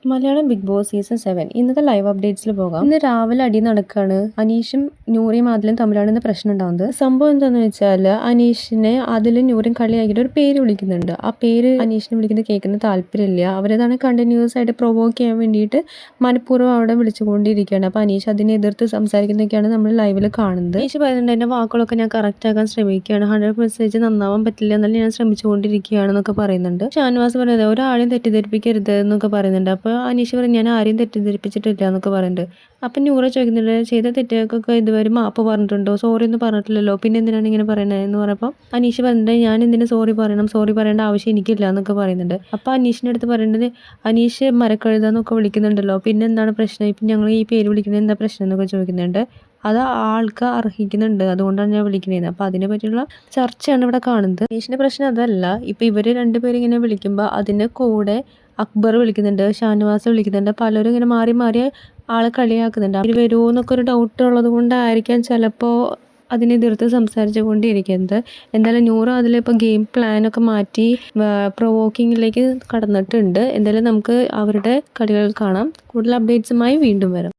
Malayalam big boss season 7 ഇന്നത്തെ live അപ്ഡേറ്റ്സിൽ പോകാം. ഇന്ന് രാവിലെ അടി നടക്കാണ്. അനീഷും നൂറിയും ആദിലും തമ്മിലാണ് ഇന്ന് പ്രശ്നം ഉണ്ടാവുന്നത്. സംഭവം എന്താണെന്ന് വെച്ചാൽ അനീഷിനെ ആദിലും നൂറും കളിയാക്കിയിട്ട് ഒരു പേര് വിളിക്കുന്നുണ്ട്. ആ പേര് അനീഷിനെ വിളിക്കുന്നത് കേൾക്കുന്ന താല്പര്യമില്ല. അവരതാണ് കണ്ടിന്യൂസ് ആയിട്ട് പ്രൊവോക്ക് ചെയ്യാൻ വേണ്ടിയിട്ട് മനഃപൂർവ്വം അവിടെ വിളിച്ചുകൊണ്ടിരിക്കുകയാണ്. അപ്പോൾ അനീഷ് അതിനെ എതിർത്ത് സംസാരിക്കുന്നതൊക്കെയാണ് നമ്മൾ ലൈവിൽ കാണുന്നത്. അനീഷ് പറയുന്നുണ്ട്, എൻ്റെ വാക്കുകളൊക്കെ ഞാൻ കറക്റ്റ് ആക്കാൻ ശ്രമിക്കുകയാണ്, 100% നന്നാവാൻ പറ്റില്ല, എന്നാലും ഞാൻ ശ്രമിച്ചുകൊണ്ടിരിക്കുകയാണെന്നൊക്കെ പറയുന്നുണ്ട്. ഷാനവാസ് പറയുന്നത് ഒരാളെയും തെറ്റിദ്ധരിപ്പിക്കരുത് എന്നൊക്കെ പറയുന്നുണ്ട്. അപ്പോൾ അനീഷ് പറയും, ഞാൻ ആരെയും തെറ്റിദ്ധരിപ്പിച്ചിട്ടില്ല എന്നൊക്കെ പറയുന്നുണ്ട്. അപ്പം നൂറ ചോദിക്കുന്നുണ്ട്, ചെയ്ത തെറ്റുകൾക്കൊക്കെ ഇതുവരെ മാപ്പ് പറഞ്ഞിട്ടുണ്ടോ? സോറി ഒന്നും പറഞ്ഞിട്ടില്ലല്ലോ, പിന്നെ എന്തിനാണ് ഇങ്ങനെ പറയുന്നത് എന്ന് പറഞ്ഞപ്പോൾ അനീഷ് പറഞ്ഞിട്ട്, ഞാൻ എന്തിനു സോറി പറയണം, സോറി പറയേണ്ട ആവശ്യം എനിക്കില്ല എന്നൊക്കെ പറയുന്നുണ്ട്. അപ്പോൾ അനീഷിൻ്റെ അടുത്ത് പറയുന്നത്, അനീഷ് മരക്കഴുതാന്നൊക്കെ വിളിക്കുന്നുണ്ടല്ലോ, പിന്നെ എന്താണ് പ്രശ്നം? ഇപ്പം ഞങ്ങൾ ഈ പേര് വിളിക്കുന്നത് എന്താ പ്രശ്നം എന്നൊക്കെ ചോദിക്കുന്നുണ്ട്. അത് ആൾക്ക് അർഹിക്കുന്നുണ്ട്, അതുകൊണ്ടാണ് ഞാൻ വിളിക്കുന്നത്. അപ്പോൾ അതിനെ പറ്റിയുള്ള ചർച്ചയാണ് ഇവിടെ കാണുന്നത്. അനീഷിൻ്റെ പ്രശ്നം അതല്ല, ഇപ്പം ഇവർ രണ്ടുപേരും ഇങ്ങനെ വിളിക്കുമ്പോൾ അതിന് കൂടെ അക്ബർ വിളിക്കുന്നുണ്ട്, ഷാനവാസ് വിളിക്കുന്നുണ്ട്, പലരും ഇങ്ങനെ മാറി മാറി ആളെ കളിയാക്കുന്നുണ്ട്. അവർ വരുമോ എന്നൊക്കെ ഒരു ഡൗട്ട് ഉള്ളത് കൊണ്ടായിരിക്കാം ചിലപ്പോൾ അതിനെതിർത്ത് സംസാരിച്ചു കൊണ്ടിരിക്കുന്നത്. എന്തായാലും നൂറ് അതിലിപ്പോൾ ഗെയിം പ്ലാനൊക്കെ മാറ്റി പ്രൊവോക്കിങ്ങിലേക്ക് കടന്നിട്ടുണ്ട്. എന്തായാലും നമുക്ക് അവരുടെ കളികൾ കാണാം. കൂടുതൽ അപ്ഡേറ്റ്സുമായി വീണ്ടും വരാം.